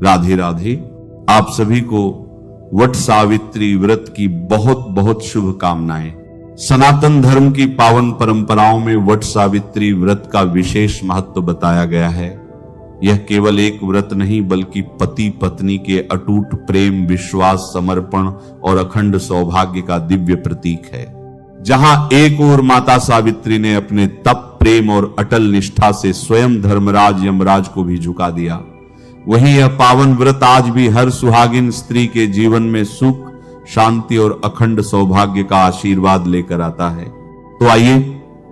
राधे राधे। आप सभी को वट सावित्री व्रत की बहुत बहुत शुभकामनाएं। सनातन धर्म की पावन परंपराओं में वट सावित्री व्रत का विशेष महत्व बताया गया है। यह केवल एक व्रत नहीं बल्कि पति पत्नी के अटूट प्रेम, विश्वास, समर्पण और अखंड सौभाग्य का दिव्य प्रतीक है। जहां एक ओर माता सावित्री ने अपने तप, प्रेम और अटल निष्ठा से स्वयं धर्मराज यमराज को भी झुका दिया, वहीं यह पावन व्रत आज भी हर सुहागिन स्त्री के जीवन में सुख, शांति और अखंड सौभाग्य का आशीर्वाद लेकर आता है। तो आइए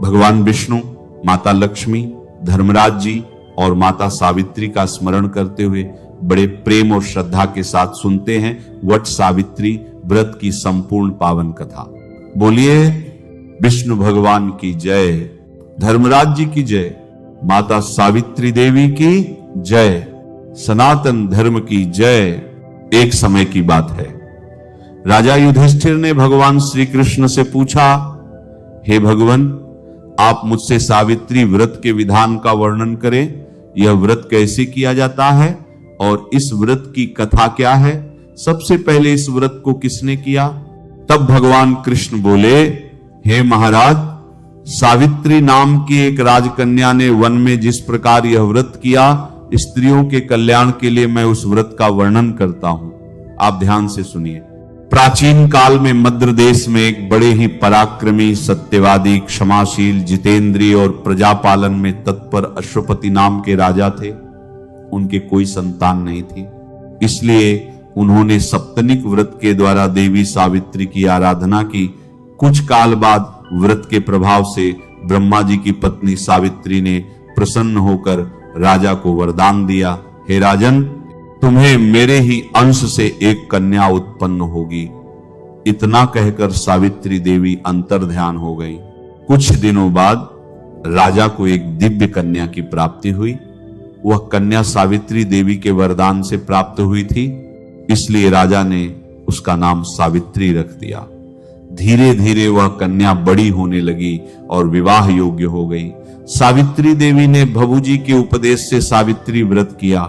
भगवान विष्णु, माता लक्ष्मी, धर्मराज जी और माता सावित्री का स्मरण करते हुए बड़े प्रेम और श्रद्धा के साथ सुनते हैं वट सावित्री व्रत की संपूर्ण पावन कथा। बोलिए विष्णु भगवान की जय, धर्मराज जी की जय, माता सावित्री देवी की जय, सनातन धर्म की जय। एक समय की बात है, राजा युधिष्ठिर ने भगवान श्री कृष्ण से पूछा, हे भगवान, आप मुझसे सावित्री व्रत के विधान का वर्णन करें। यह व्रत कैसे किया जाता है और इस व्रत की कथा क्या है? सबसे पहले इस व्रत को किसने किया? तब भगवान कृष्ण बोले, हे महाराज, सावित्री नाम की एक राजकन्या ने वन में जिस प्रकार यह व्रत किया, स्त्रियों के कल्याण के लिए मैं उस व्रत का वर्णन करता हूं। आप ध्यान से सुनिए। प्राचीन काल में मद्र देश में एक बड़े ही पराक्रमी, सत्यवादी, क्षमाशील, जितेंद्रिय और प्रजापालन में तत्पर अश्वपति नाम के राजा थे। उनके कोई संतान नहीं थी, इसलिए उन्होंने सप्तनिक व्रत के द्वारा देवी सावित्री की आराधना की। कुछ काल बाद व्रत के प्रभाव से ब्रह्मा जी की पत्नी सावित्री ने प्रसन्न होकर राजा को वरदान दिया, हे राजन, तुम्हें मेरे ही अंश से एक कन्या उत्पन्न होगी। इतना कहकर सावित्री देवी अंतर्ध्यान हो गई। कुछ दिनों बाद राजा को एक दिव्य कन्या की प्राप्ति हुई। वह कन्या सावित्री देवी के वरदान से प्राप्त हुई थी, इसलिए राजा ने उसका नाम सावित्री रख दिया। धीरे धीरे वह कन्या बड़ी होने लगी और विवाह योग्य हो गई। सावित्री देवी ने भभुजी के उपदेश से सावित्री व्रत किया।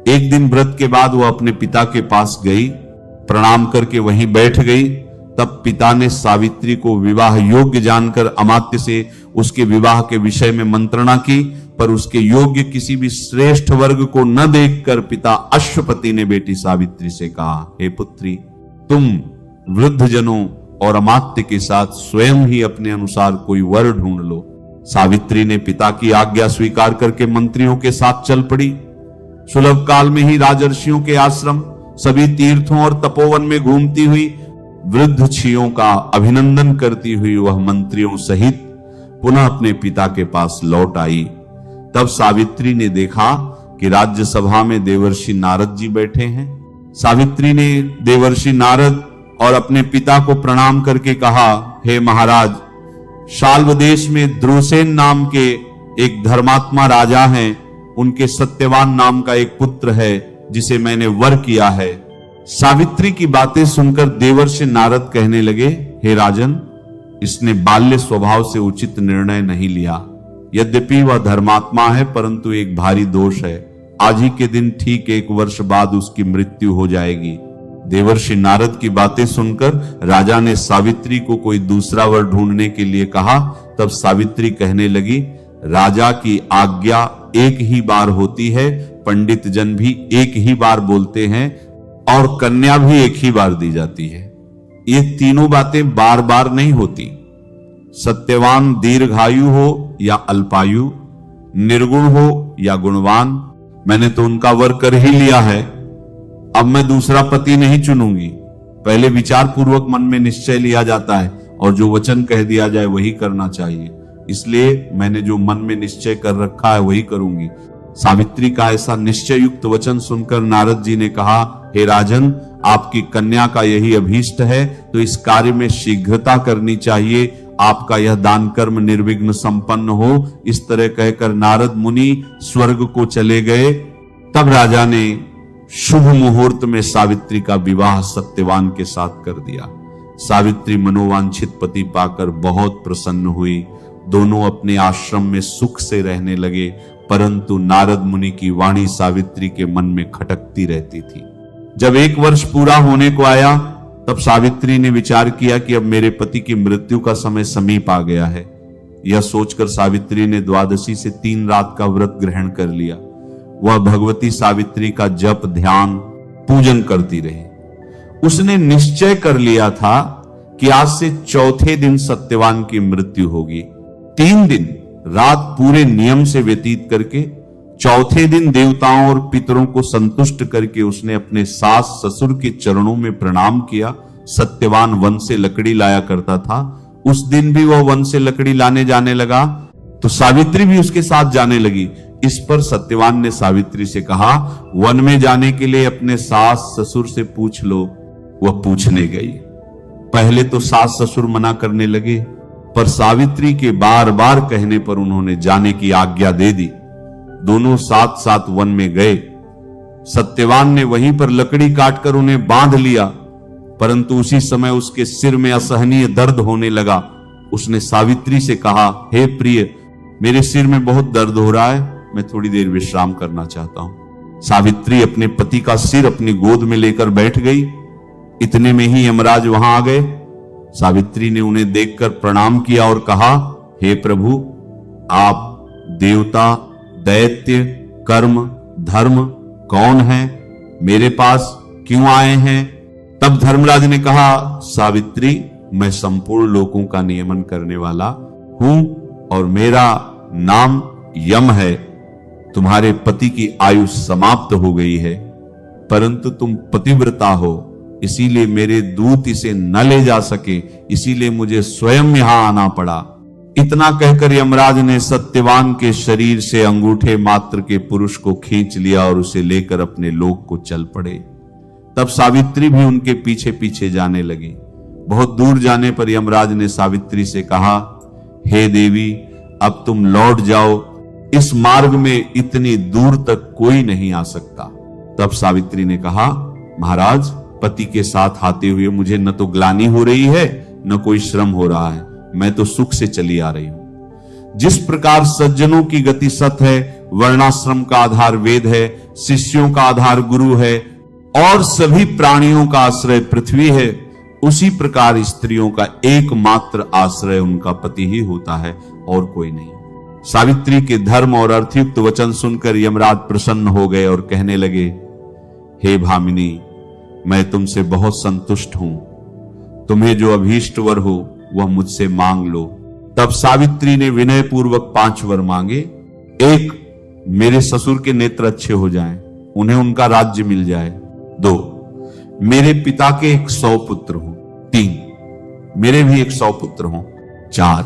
एक दिन व्रत के बाद वह अपने पिता के पास गई, प्रणाम करके वहीं बैठ गई। तब पिता ने सावित्री को विवाह योग्य जानकर अमात्य से उसके विवाह के विषय में मंत्रणा की, पर उसके योग्य किसी भी श्रेष्ठ वर्ग को न देखकर पिता अश्वपति ने बेटी सावित्री से कहा, हे पुत्री, तुम वृद्ध जनों और अमात्य के साथ स्वयं ही अपने अनुसार कोई वर ढूंढ लो। सावित्री ने पिता की आज्ञा स्वीकार करके मंत्रियों के साथ चल पड़ी। सुलभ काल में ही राजर्षियों के आश्रम, सभी तीर्थों और तपोवन में घूमती हुई वृद्ध छियों का अभिनंदन करती हुई वह मंत्रियों सहित पुनः अपने पिता के पास लौट आई। तब सावित्री ने देखा कि राज्यसभा में देवर्षि नारद जी बैठे हैं। सावित्री ने देवर्षि नारद और अपने पिता को प्रणाम करके कहा, हे महाराज, शाल्व देश में द्रुसेन नाम के एक धर्मात्मा राजा हैं। उनके सत्यवान नाम का एक पुत्र है जिसे मैंने वर किया है। सावित्री की बातें सुनकर देवर्षि नारद कहने लगे, हे राजन, इसने बाल्य स्वभाव से उचित निर्णय नहीं लिया। यद्यपि वह धर्मात्मा है, परंतु एक भारी दोष है। आज ही के दिन ठीक 1 वर्ष बाद उसकी मृत्यु हो जाएगी। देवर्षि नारद की बातें सुनकर राजा ने सावित्री को कोई दूसरा वर ढूंढने के लिए कहा। तब सावित्री कहने लगी, राजा की आज्ञा एक ही बार होती है, पंडित जन भी एक ही बार बोलते हैं और कन्या भी एक ही बार दी जाती है। ये तीनों बातें बार बार नहीं होती। सत्यवान दीर्घायु हो या अल्पायु, निर्गुण हो या गुणवान, मैंने तो उनका वर कर ही लिया है। अब मैं दूसरा पति नहीं चुनूंगी। पहले विचार पूर्वक मन में निश्चय लिया जाता है और जो वचन कह दिया जाए वही करना चाहिए, इसलिए मैंने जो मन में निश्चय कर रखा है वही करूंगी। सावित्री का ऐसा निश्चय युक्त वचन सुनकर नारद जी ने कहा, हे राजन, आपकी कन्या का यही अभीष्ट है तो इस कार्य में शीघ्रता करनी चाहिए। आपका यह दान कर्म निर्विघ्न संपन्न हो। इस तरह कहकर नारद मुनि स्वर्ग को चले गए। तब राजा ने शुभ मुहूर्त में सावित्री का विवाह सत्यवान के साथ कर दिया। सावित्री मनोवांछित पति पाकर बहुत प्रसन्न हुई। दोनों अपने आश्रम में सुख से रहने लगे। परंतु नारद मुनि की वाणी सावित्री के मन में खटकती रहती थी। जब 1 वर्ष पूरा होने को आया, तब सावित्री ने विचार किया कि अब मेरे पति की मृत्यु का समय समीप आ गया है। यह सोचकर सावित्री ने द्वादशी से 3 रात का व्रत ग्रहण कर लिया। वह भगवती सावित्री का जप, ध्यान, पूजन करती रही। उसने निश्चय कर लिया था कि आज से चौथे दिन सत्यवान की मृत्यु होगी। 3 दिन रात पूरे नियम से व्यतीत करके चौथे दिन देवताओं और पितरों को संतुष्ट करके उसने अपने सास ससुर के चरणों में प्रणाम किया। सत्यवान वन से लकड़ी लाया करता था। उस दिन भी वह वन से लकड़ी लाने जाने लगा तो सावित्री भी उसके साथ जाने लगी। इस पर सत्यवान ने सावित्री से कहा, वन में जाने के लिए अपने सास ससुर से पूछ लो। वह पूछने गई। पहले तो सास ससुर मना करने लगे, पर सावित्री के बार बार कहने पर उन्होंने जाने की आज्ञा दे दी। दोनों साथ साथ वन में गए। सत्यवान ने वहीं पर लकड़ी काटकर उन्हें बांध लिया, परंतु उसी समय उसके सिर में असहनीय दर्द होने लगा। उसने सावित्री से कहा, हे प्रिय, मेरे सिर में बहुत दर्द हो रहा है, मैं थोड़ी देर विश्राम करना चाहता हूं। सावित्री अपने पति का सिर अपनी गोद में लेकर बैठ गई। इतने में ही यमराज वहां आ गए। सावित्री ने उन्हें देखकर प्रणाम किया और कहा, हे प्रभु, आप देवता, दैत्य, कर्म, धर्म कौन है? मेरे पास क्यों आए हैं? तब धर्मराज ने कहा, सावित्री, मैं संपूर्ण लोकों का नियमन करने वाला हूं और मेरा नाम यम है। तुम्हारे पति की आयु समाप्त हो गई है, परंतु तुम पतिव्रता हो, इसीलिए मेरे दूत इसे न ले जा सके, इसीलिए मुझे स्वयं यहां आना पड़ा। इतना कहकर यमराज ने सत्यवान के शरीर से अंगूठे मात्र के पुरुष को खींच लिया और उसे लेकर अपने लोक को चल पड़े। तब सावित्री भी उनके पीछे पीछे जाने लगी। बहुत दूर जाने पर यमराज ने सावित्री से कहा, हे देवी, अब तुम लौट जाओ, इस मार्ग में इतनी दूर तक कोई नहीं आ सकता। तब सावित्री ने कहा, महाराज, पति के साथ आते हुए मुझे न तो ग्लानि हो रही है न कोई श्रम हो रहा है, मैं तो सुख से चली आ रही हूं। जिस प्रकार सज्जनों की गति सत है, वर्णाश्रम का आधार वेद है, शिष्यों का आधार गुरु है और सभी प्राणियों का आश्रय पृथ्वी है, उसी प्रकार स्त्रियों का एकमात्र आश्रय उनका पति ही होता है और कोई नहीं। सावित्री के धर्म और अर्थयुक्त वचन सुनकर यमराज प्रसन्न हो गए और कहने लगे, हे भामिनी, मैं तुमसे बहुत संतुष्ट हूं। तुम्हें जो अभीष्ट वर हो वह मुझसे मांग लो। तब सावित्री ने विनय पूर्वक 5 वर मांगे। 1, मेरे ससुर के नेत्र अच्छे हो जाएं, उन्हें उनका राज्य मिल जाए। 2, मेरे पिता के 100 पुत्र हों। 3, मेरे भी 100 पुत्र हों। 4,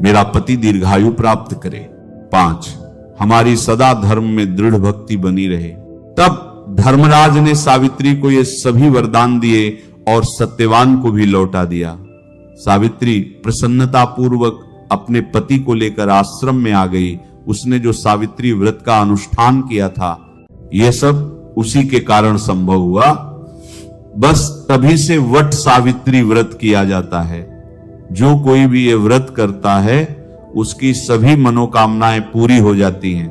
मेरा पति दीर्घायु प्राप्त करे। 5, हमारी सदा धर्म में दृढ़ भक्ति बनी रहे। तब धर्मराज ने सावित्री को ये सभी वरदान दिए और सत्यवान को भी लौटा दिया। सावित्री प्रसन्नता पूर्वक अपने पति को लेकर आश्रम में आ गई। उसने जो सावित्री व्रत का अनुष्ठान किया था, यह सब उसी के कारण संभव हुआ। बस तभी से वट सावित्री व्रत किया जाता है। जो कोई भी ये व्रत करता है, उसकी सभी मनोकामनाएं पूरी हो जाती हैं।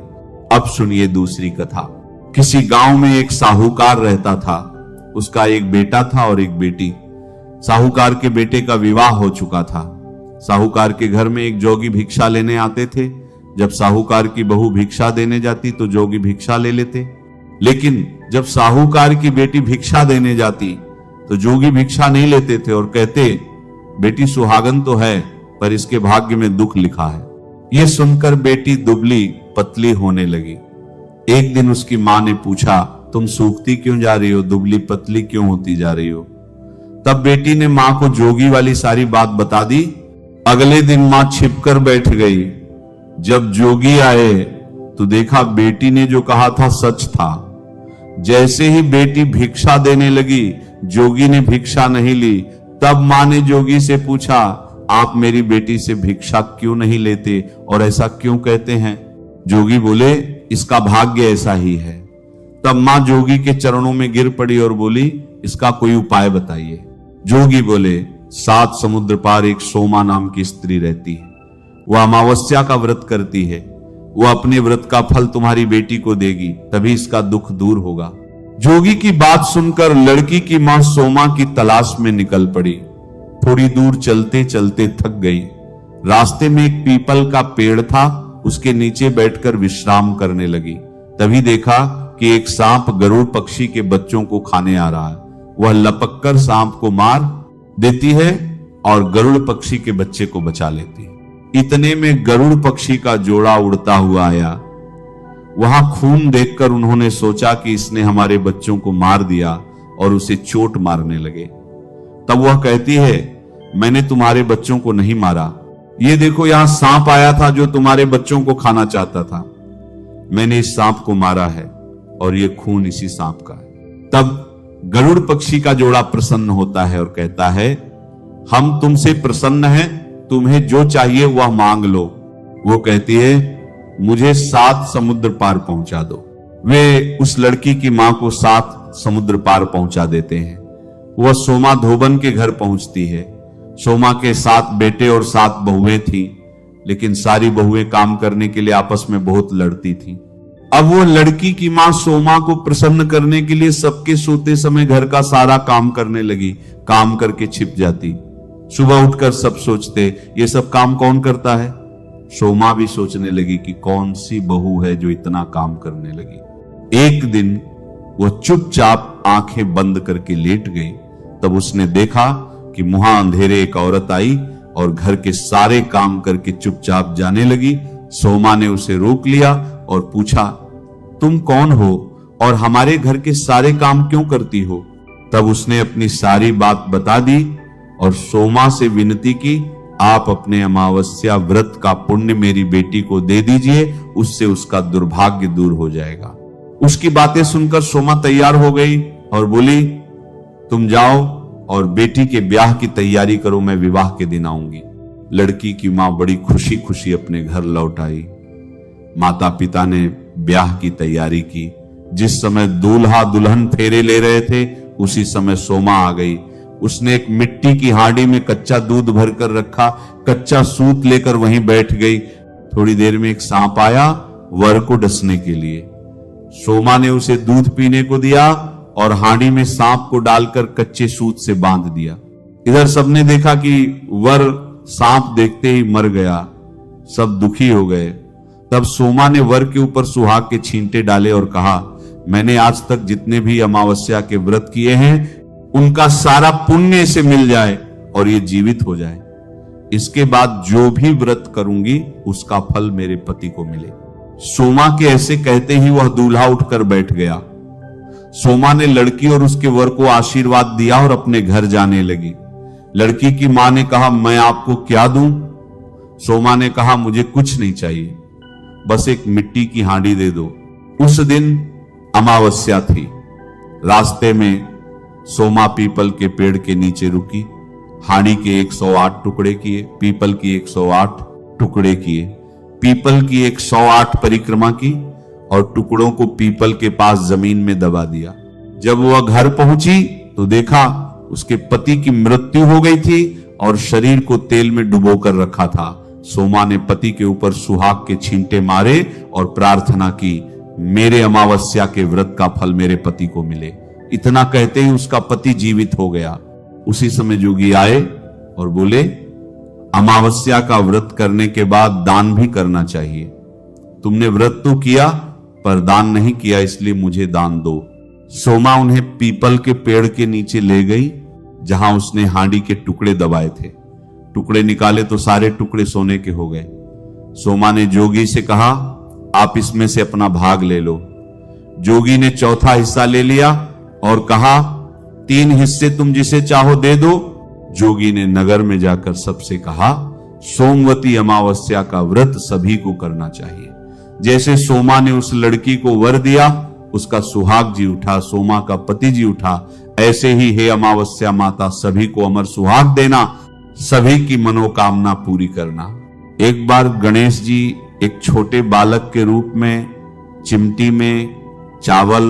अब सुनिए दूसरी कथा। किसी गांव में एक साहूकार रहता था। उसका एक बेटा था और एक बेटी। साहूकार के बेटे का विवाह हो चुका था। साहूकार के घर में एक जोगी भिक्षा लेने आते थे। जब साहूकार की बहू भिक्षा देने जाती तो जोगी भिक्षा ले लेते, लेकिन जब साहूकार की बेटी भिक्षा देने जाती तो जोगी भिक्षा नहीं लेते थे और कहते, बेटी सुहागन तो है पर इसके भाग्य में दुख लिखा है। यह सुनकर बेटी दुबली पतली होने लगी। एक दिन उसकी मां ने पूछा, तुम सूखती क्यों जा रही हो, दुबली पतली क्यों होती जा रही हो? तब बेटी ने मां को जोगी वाली सारी बात बता दी। अगले दिन मां छिपकर बैठ गई। जब जोगी आए तो देखा बेटी ने जो कहा था सच था। जैसे ही बेटी भिक्षा देने लगी, जोगी ने भिक्षा नहीं ली। तब मां ने जोगी से पूछा, आप मेरी बेटी से भिक्षा क्यों नहीं लेते और ऐसा क्यों कहते हैं? जोगी बोले, इसका भाग्य ऐसा ही है। तब मां जोगी के चरणों में गिर पड़ी और बोली, इसका कोई उपाय बताइए। जोगी बोले, 7 समुद्र पार एक सोमा नाम की स्त्री रहती है। वह अमावस्या का व्रत करती है। वो अपने व्रत का फल तुम्हारी बेटी को देगी, तभी इसका दुख दूर होगा। जोगी की बात सुनकर लड़की की मां सोमा की तलाश में निकल पड़ी। थोड़ी दूर चलते चलते थक गई। रास्ते में एक पीपल का पेड़ था, उसके नीचे बैठकर विश्राम करने लगी। तभी देखा कि एक सांप गरुड़ पक्षी के बच्चों को खाने आ रहा है। वह लपककर सांप को मार देती है और गरुड़ पक्षी के बच्चे को बचा लेती है। इतने में गरुड़ पक्षी का जोड़ा उड़ता हुआ आया। वहां खून देखकर उन्होंने सोचा कि इसने हमारे बच्चों को मार दिया और उसे चोट मारने लगे। तब वह कहती है, मैंने तुम्हारे बच्चों को नहीं मारा, ये देखो यहां सांप आया था जो तुम्हारे बच्चों को खाना चाहता था। मैंने इस सांप को मारा है और ये खून इसी सांप का है। तब गरुड़ पक्षी का जोड़ा प्रसन्न होता है और कहता है, हम तुमसे प्रसन्न हैं, तुम्हें जो चाहिए वह मांग लो। वो कहती है, मुझे 7 समुद्र पार पहुंचा दो। वे उस लड़की की मां को 7 समुद्र पार पहुंचा देते हैं। वह सोमा धोबन के घर पहुंचती है। सोमा के 7 बेटे और 7 बहुएं थी, लेकिन सारी बहुएं काम करने के लिए आपस में बहुत लड़ती थी। अब वो लड़की की मां सोमा को प्रसन्न करने के लिए सबके सोते समय घर का सारा काम करने लगी। काम करके छिप जाती। सुबह उठकर सब सोचते, ये सब काम कौन करता है। सोमा भी सोचने लगी कि कौन सी बहू है जो इतना काम करने लगी। एक दिन वह चुपचाप आंखें बंद करके लेट गई। तब उसने देखा कि मुहां अंधेरे एक औरत आई और घर के सारे काम करके चुपचाप जाने लगी। सोमा ने उसे रोक लिया और पूछा, तुम कौन हो और हमारे घर के सारे काम क्यों करती हो। तब उसने अपनी सारी बात बता दी और सोमा से विनती की, आप अपने अमावस्या व्रत का पुण्य मेरी बेटी को दे दीजिए, उससे उसका दुर्भाग्य दूर हो जाएगा। उसकी बातें सुनकर सोमा तैयार हो गई और बोली, तुम जाओ और बेटी के ब्याह की तैयारी करो, मैं विवाह के दिन आऊंगी। लड़की की मां बड़ी खुशी खुशी अपने घर लौट आई। माता पिता ने ब्याह की तैयारी की। जिस समय दूल्हा दुल्हन फेरे ले रहे थे, उसी समय सोमा आ गई। उसने एक मिट्टी की हांडी में कच्चा दूध भरकर रखा, कच्चा सूत लेकर वहीं बैठ गई। थोड़ी देर में एक सांप आया वर को डसने के लिए। सोमा ने उसे दूध पीने को दिया और हांडी में सांप को डालकर कच्चे सूत से बांध दिया। इधर सबने देखा कि वर सांप देखते ही मर गया। सब दुखी हो गए। तब सोमा ने वर के ऊपर सुहाग के छींटे डाले और कहा, मैंने आज तक जितने भी अमावस्या के व्रत किए हैं, उनका सारा पुण्य इसे मिल जाए और ये जीवित हो जाए। इसके बाद जो भी व्रत करूंगी उसका फल मेरे पति को मिले। सोमा के ऐसे कहते ही वह दूल्हा उठकर बैठ गया। सोमा ने लड़की और उसके वर को आशीर्वाद दिया और अपने घर जाने लगी। लड़की की मां ने कहा, मैं आपको क्या दूं। सोमा ने कहा, मुझे कुछ नहीं चाहिए, बस एक मिट्टी की हांडी दे दो। उस दिन अमावस्या थी। रास्ते में सोमा पीपल के पेड़ के नीचे रुकी। हांडी के 108 टुकड़े किए, पीपल की 108 टुकड़े किए, पीपल की 108 परिक्रमा की और टुकड़ों को पीपल के पास जमीन में दबा दिया। जब वह घर पहुंची तो देखा उसके पति की मृत्यु हो गई थी और शरीर को तेल में डुबो कर रखा था। सोमा ने पति के ऊपर सुहाग के छींटे मारे और प्रार्थना की, मेरे अमावस्या के व्रत का फल मेरे पति को मिले। इतना कहते ही उसका पति जीवित हो गया। उसी समय जोगी आए और बोले, अमावस्या का व्रत करने के बाद दान भी करना चाहिए। तुमने व्रत तो किया पर दान नहीं किया, इसलिए मुझे दान दो। सोमा उन्हें पीपल के पेड़ के नीचे ले गई जहां उसने हांडी के टुकड़े दबाए थे। टुकड़े निकाले तो सारे टुकड़े सोने के हो गए। सोमा ने जोगी से कहा, आप इसमें से अपना भाग ले लो। जोगी ने चौथा हिस्सा ले लिया और कहा, 3 हिस्से तुम जिसे चाहो दे दो। जोगी ने नगर में जाकर सबसे कहा, सोमवती अमावस्या का व्रत सभी को करना चाहिए। जैसे सोमा ने उस लड़की को वर दिया, उसका सुहाग जी उठा, सोमा का पति जी उठा। ऐसे ही हे अमावस्या माता, सभी को अमर सुहाग देना, सभी की मनोकामना पूरी करना। एक बार गणेश जी एक छोटे बालक के रूप में चिमटी में चावल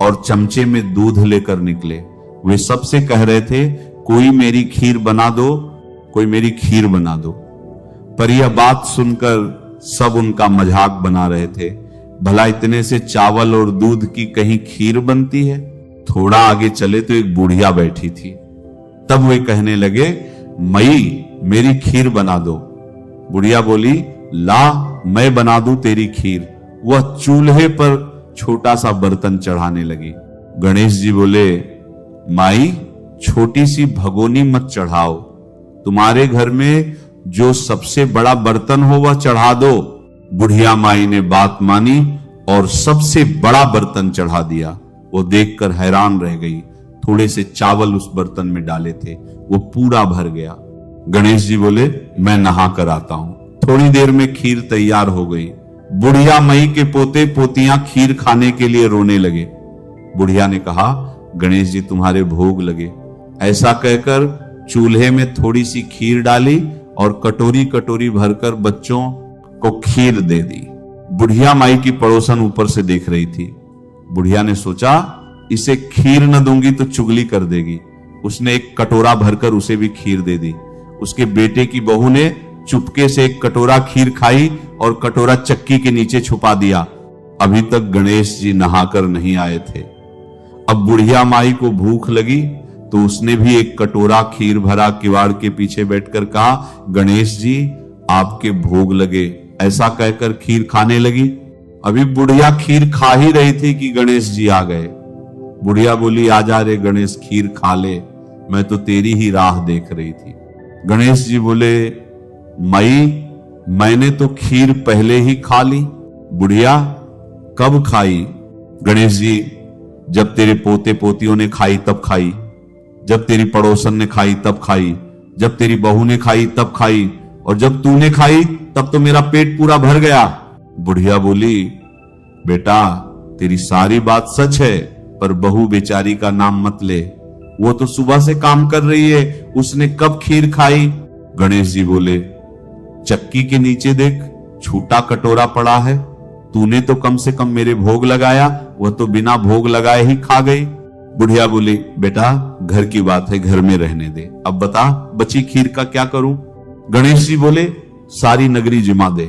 और चमचे में दूध लेकर निकले। वे सबसे कह रहे थे, कोई मेरी खीर बना दो, कोई मेरी खीर बना दो। पर यह बात सुनकर सब उनका मजाक बना रहे थे। भला इतने से चावल और दूध की कहीं खीर बनती है? थोड़ा आगे चले तो एक बुढ़िया बैठी थी। तब वे कहने लगे, मई मेरी खीर बना दो। बुढ़िया बोली, ला मैं बना दूं तेरी खीर। वह चूल्हे पर छोटा सा बर्तन चढ़ाने लगी। गणेश जी बोले, माई छोटी सी भगोनी मत चढ़ाओ, तुम्हारे घर में जो सबसे बड़ा बर्तन हो वह चढ़ा दो। बुढ़िया माई ने बात मानी और सबसे बड़ा बर्तन चढ़ा दिया। वो देखकर हैरान रह गई। थोड़े से चावल उस बर्तन में डाले थे, वो पूरा भर गया। गणेश जी बोले, मैं नहा कर आता हूं। थोड़ी देर में खीर तैयार हो गई। बुढ़िया मई के पोते पोतियां खीर खाने के लिए रोने लगे। बुढ़िया ने कहा, गणेश जी तुम्हारे भोग लगे। ऐसा कहकर चूल्हे में थोड़ी सी खीर डाली और कटोरी कटोरी भरकर बच्चों को खीर दे दी। बुढ़िया माई की पड़ोसन ऊपर से देख रही थी। बुढ़िया ने सोचा, इसे खीर न दूंगी तो चुगली कर देगी। उसने एक कटोरा भरकर उसे भी खीर दे दी। उसके बेटे की बहू ने चुपके से एक कटोरा खीर खाई और कटोरा चक्की के नीचे छुपा दिया। अभी तक गणेश जी नहाकर नहीं आए थे। अब बुढ़िया माई को भूख लगी तो उसने भी एक कटोरा खीर भरा, किवाड़ के पीछे बैठकर कहा, गणेश जी आपके भोग लगे। ऐसा कहकर खीर खाने लगी। अभी बुढ़िया खीर खा ही रही थी कि गणेश जी आ गए। बुढ़िया बोली, आजा रे गणेश, खीर खा ले, मैं तो तेरी ही राह देख रही थी। गणेश जी बोले, मई मैंने तो खीर पहले ही खा ली। बुढ़िया, कब खाई? गणेश जी, जब तेरे पोते पोतियों ने खाई तब खाई, जब तेरी पड़ोसन ने खाई तब खाई, जब तेरी बहू ने खाई तब खाई, और जब तूने खाई तब तो मेरा पेट पूरा भर गया। बुढ़िया बोली, बेटा तेरी सारी बात सच है, पर बहू बेचारी का नाम मत ले। वो तो सुबह से काम कर रही है, उसने कब खीर खाई? गणेश जी बोले, चक्की के नीचे देख, छोटा कटोरा पड़ा है। तूने तो कम से कम मेरे भोग लगाया, वह तो बिना भोग लगाए ही खा गई। बुढ़िया बोली, बेटा घर की बात है, घर में रहने दे। अब बता बची खीर का क्या करूं? गणेश जी बोले, सारी नगरी जिमा दे।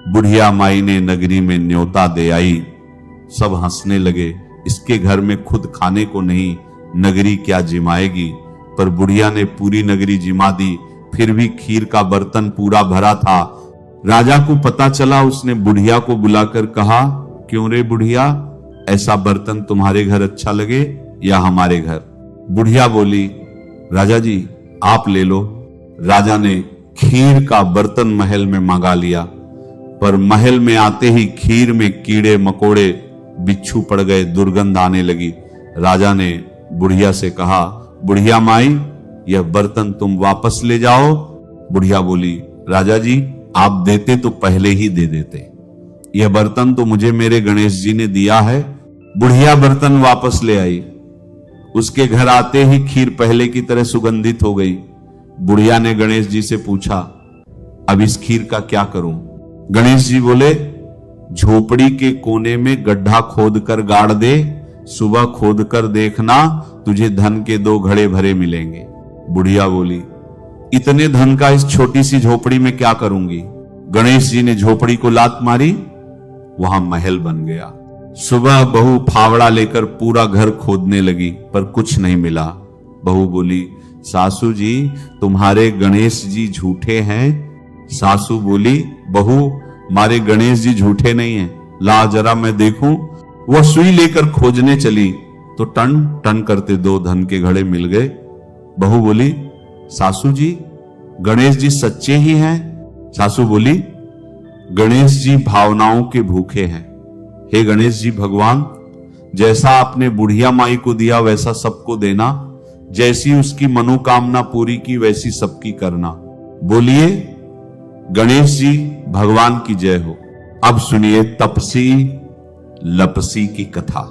बुढ़िया माई ने नगरी में न्योता दे आई। सब हंसने लगे। इसके घर में खुद खाने को नहीं, नगरी क्या जिमाएगी। पर बुढ़िया ने पूरी नगरी जिमा दी, फिर भी खीर का बर्तन पूरा भरा था। राजा को पता चला। उसने बुढ़िया को बुलाकर कहा, क्यों रे बुढ़िया, ऐसा बर्तन तुम्हारे घर अच्छा लगे या हमारे घर? बुढ़िया बोली, राजा जी आप ले लो। राजा ने खीर का बर्तन महल में मंगा लिया, पर महल में आते ही खीर में कीड़े मकोड़े बिच्छू पड़ गए, दुर्गंध आने लगी। राजा ने बुढ़िया से कहा, बुढ़िया माई यह बर्तन तुम वापस ले जाओ। बुढ़िया बोली, राजा जी आप देते तो पहले ही दे देते, यह बर्तन तो मुझे मेरे गणेश जी ने दिया है। बुढ़िया बर्तन वापस ले आई। उसके घर आते ही खीर पहले की तरह सुगंधित हो गई। बुढ़िया ने गणेश जी से पूछा, अब इस खीर का क्या करूं? गणेश जी बोले, झोपड़ी के कोने में गड्ढा खोद कर गाड़ दे, सुबह खोद कर देखना तुझे धन के 2 घड़े भरे मिलेंगे। बुढ़िया बोली, इतने धन का इस छोटी सी झोपड़ी में क्या करूंगी? गणेश जी ने झोपड़ी को लात मारी, वहां महल बन गया। सुबह बहू फावड़ा लेकर पूरा घर खोदने लगी, पर कुछ नहीं मिला। बहू बोली, सासू जी तुम्हारे गणेश जी झूठे हैं। सासू बोली, बहू हमारे गणेश जी झूठे नहीं हैं, ला जरा मैं देखूं। वह सुई लेकर खोजने चली तो टन टन करते 2 धन के घड़े मिल गए। बहू बोली, सासू जी गणेश जी सच्चे ही हैं? सासू बोली, गणेश जी भावनाओं के भूखे हैं। हे गणेश जी भगवान, जैसा आपने बुढ़िया माई को दिया वैसा सबको देना, जैसी उसकी मनोकामना पूरी की वैसी सबकी करना। बोलिए गणेश जी भगवान की जय हो। अब सुनिए तपसी लपसी की कथा।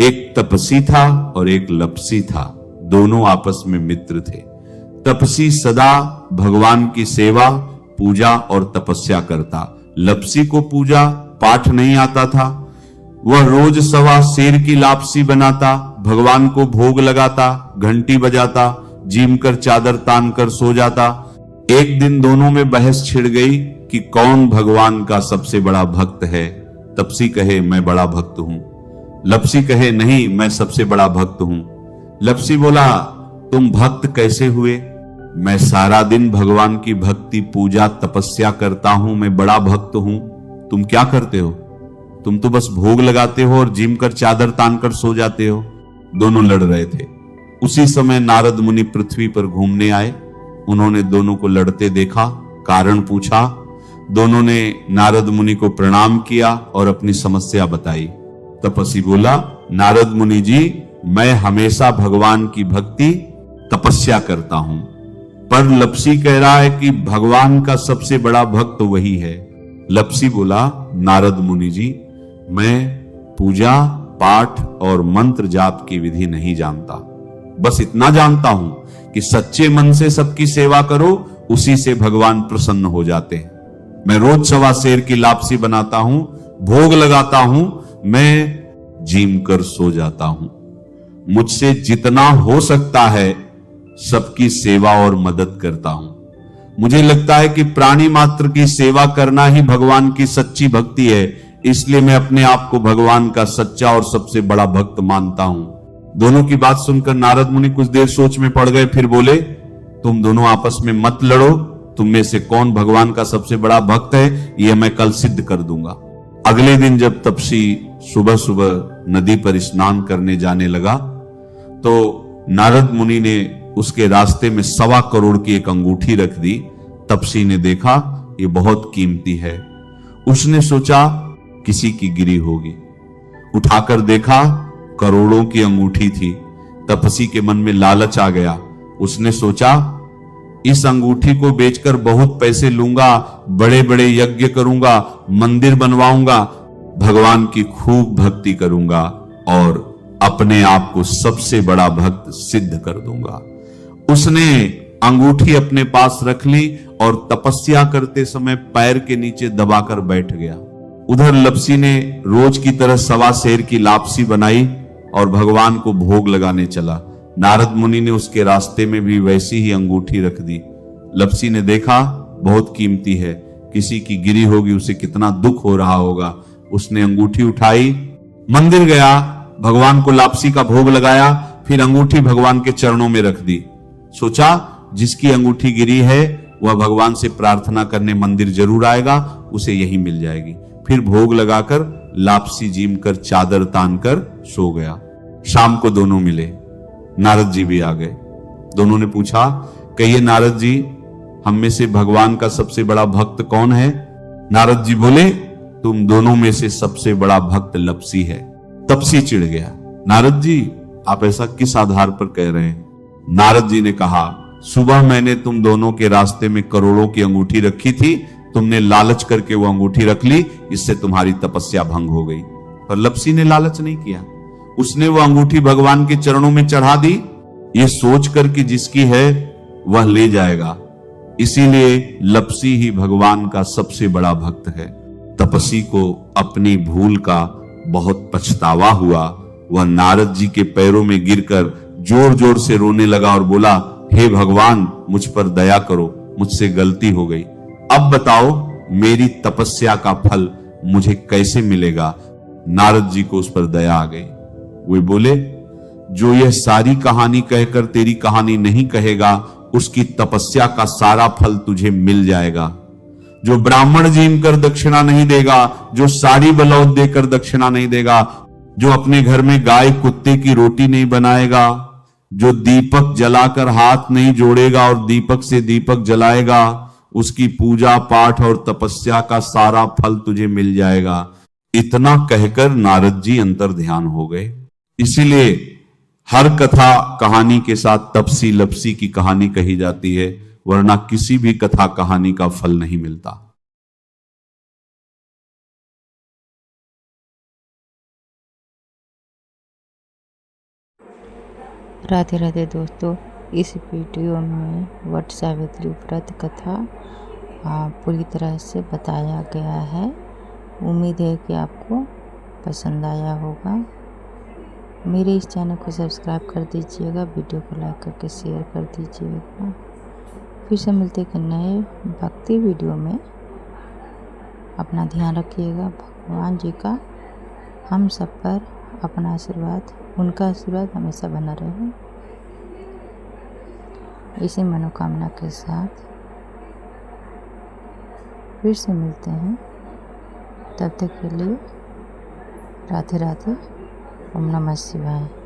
एक तपसी था और एक लपसी था, दोनों आपस में मित्र थे। तपसी सदा भगवान की सेवा, पूजा और तपस्या करता। लपसी को पूजा पाठ नहीं आता था। वह रोज सवा शेर की लापसी बनाता, भगवान को भोग लगाता, घंटी बजाता, जीम कर चादर तान कर सो जाता। एक दिन दोनों में बहस छिड़ गई कि कौन भगवान का सबसे बड़ा भक्त है। तपसी कहे मैं बड़ा भक्त हूं। लपसी कहे नहीं मैं सबसे बड़ा भक्त हूं। लपसी बोला तुम भक्त कैसे हुए? मैं सारा दिन भगवान की भक्ति पूजा तपस्या करता हूं, मैं बड़ा भक्त हूं। तुम क्या करते हो? तुम तो बस भोग लगाते हो और जिम कर चादर तान कर सो जाते हो। दोनों लड़ रहे थे। उसी समय नारद मुनि पृथ्वी पर घूमने आए। उन्होंने दोनों को लड़ते देखा, कारण पूछा। दोनों ने नारद मुनि को प्रणाम किया और अपनी समस्या बताई। तपस्वी बोला नारद मुनि जी, मैं हमेशा भगवान की भक्ति तपस्या करता हूं, पर लपसी कह रहा है कि भगवान का सबसे बड़ा भक्त वही है। लपसी बोला नारद मुनि जी, मैं पूजा पाठ और मंत्र जाप की विधि नहीं जानता, बस इतना जानता हूं कि सच्चे मन से सबकी सेवा करो, उसी से भगवान प्रसन्न हो जाते हैं। मैं रोज 1.25 सेर की लापसी बनाता हूं, भोग लगाता हूं, मैं जिम कर सो जाता हूं। मुझसे जितना हो सकता है सबकी सेवा और मदद करता हूं। मुझे लगता है कि प्राणी मात्र की सेवा करना ही भगवान की सच्ची भक्ति है, इसलिए मैं अपने आप को भगवान का सच्चा और सबसे बड़ा भक्त मानता हूं। दोनों की बात सुनकर नारद मुनि कुछ देर सोच में पड़ गए, फिर बोले तुम दोनों आपस में मत लड़ो, तुम में से कौन भगवान का सबसे बड़ा भक्त है यह मैं कल सिद्ध कर दूंगा। अगले दिन जब तपसी सुबह सुबह नदी पर स्नान करने जाने लगा तो नारद मुनि ने उसके रास्ते में 1.25 करोड़ की एक अंगूठी रख दी। तपसी ने देखा ये बहुत कीमती है। उसने सोचा किसी की गिरी होगी। उठाकर देखा करोड़ों की अंगूठी थी। तपसी के मन में लालच आ गया। उसने सोचा इस अंगूठी को बेचकर बहुत पैसे लूंगा, बड़े बड़े यज्ञ करूंगा, मंदिर बनवाऊंगा, भगवान की खूब भक्ति करूंगा और अपने आप को सबसे बड़ा भक्त सिद्ध कर दूंगा। उसने अंगूठी अपने पास रख ली और तपस्या करते समय पैर के नीचे दबाकर बैठ गया। उधर लपसी ने रोज की तरह 1.25 सेर की लापसी बनाई और भगवान को भोग लगाने चला। नारद मुनि ने उसके रास्ते में भी वैसी ही अंगूठी रख दी। लपसी ने देखा बहुत कीमती है, किसी की गिरी होगी, उसे कितना दुख हो रहा होगा। उसने अंगूठी उठाई, मंदिर गया, भगवान को लापसी का भोग लगाया, फिर अंगूठी भगवान के चरणों में रख दी। सोचा जिसकी अंगूठी गिरी है वह भगवान से प्रार्थना करने मंदिर जरूर आएगा, उसे यही मिल जाएगी। फिर भोग लगाकर लापसी जीम कर चादर तान कर सो गया। शाम को दोनों मिले, नारद जी भी आ गए। दोनों ने पूछा कहिए नारद जी, हम में से भगवान का सबसे बड़ा भक्त कौन है? नारद जी बोले तुम दोनों में से सबसे बड़ा भक्त लपसी है। तपसी चिढ़ गया, नारद जी आप ऐसा किस आधार पर कह रहे हैं? नारद जी ने कहा सुबह मैंने तुम दोनों के रास्ते में करोड़ों की अंगूठी रखी थी, तुमने लालच करके वो अंगूठी रख ली, इससे तुम्हारी तपस्या भंग हो गई। पर लपसी ने लालच नहीं किया, उसने वो अंगूठी भगवान के चरणों में चढ़ा दी, ये सोचकर कि जिसकी है वह ले जाएगा। इसीलिए लपसी ही भगवान का सबसे बड़ा भक्त है। तपसी को अपनी भूल का बहुत पछतावा हुआ। वह नारद जी के पैरों में गिरकर जोर जोर से रोने लगा और बोला हे भगवान मुझ पर दया करो, मुझसे गलती हो गई। अब बताओ मेरी तपस्या का फल मुझे कैसे मिलेगा? नारद जी को उस पर दया आ गई। वे बोले जो यह सारी कहानी कहकर तेरी कहानी नहीं कहेगा उसकी तपस्या का सारा फल तुझे मिल जाएगा। जो ब्राह्मण जीम कर दक्षिणा नहीं देगा, जो साड़ी बलौत देकर दक्षिणा नहीं देगा, जो अपने घर में गाय कुत्ते की रोटी नहीं बनाएगा, जो दीपक जलाकर हाथ नहीं जोड़ेगा और दीपक से दीपक जलाएगा, उसकी पूजा पाठ और तपस्या का सारा फल तुझे मिल जाएगा। इतना कहकर नारद जी अंतर ध्यान हो गए। इसीलिए हर कथा कहानी के साथ तपसी लपसी की कहानी कही जाती है, वरना किसी भी कथा कहानी का फल नहीं मिलता। राधे राधे दोस्तों, इस वीडियो में वट सावित्री व्रत कथा पूरी तरह से बताया गया है। उम्मीद है कि आपको पसंद आया होगा। मेरे इस चैनल को सब्सक्राइब कर दीजिएगा, वीडियो को लाइक करके शेयर कर दीजिएगा। फिर से मिलते हैं नए भक्ति वीडियो में। अपना ध्यान रखिएगा। भगवान जी का हम सब पर अपना आशीर्वाद, उनका आशीर्वाद हमेशा बना रहे। इसी मनोकामना के साथ फिर से मिलते हैं। तब तक के लिए राधे राधे। ओम नमः शिवाय।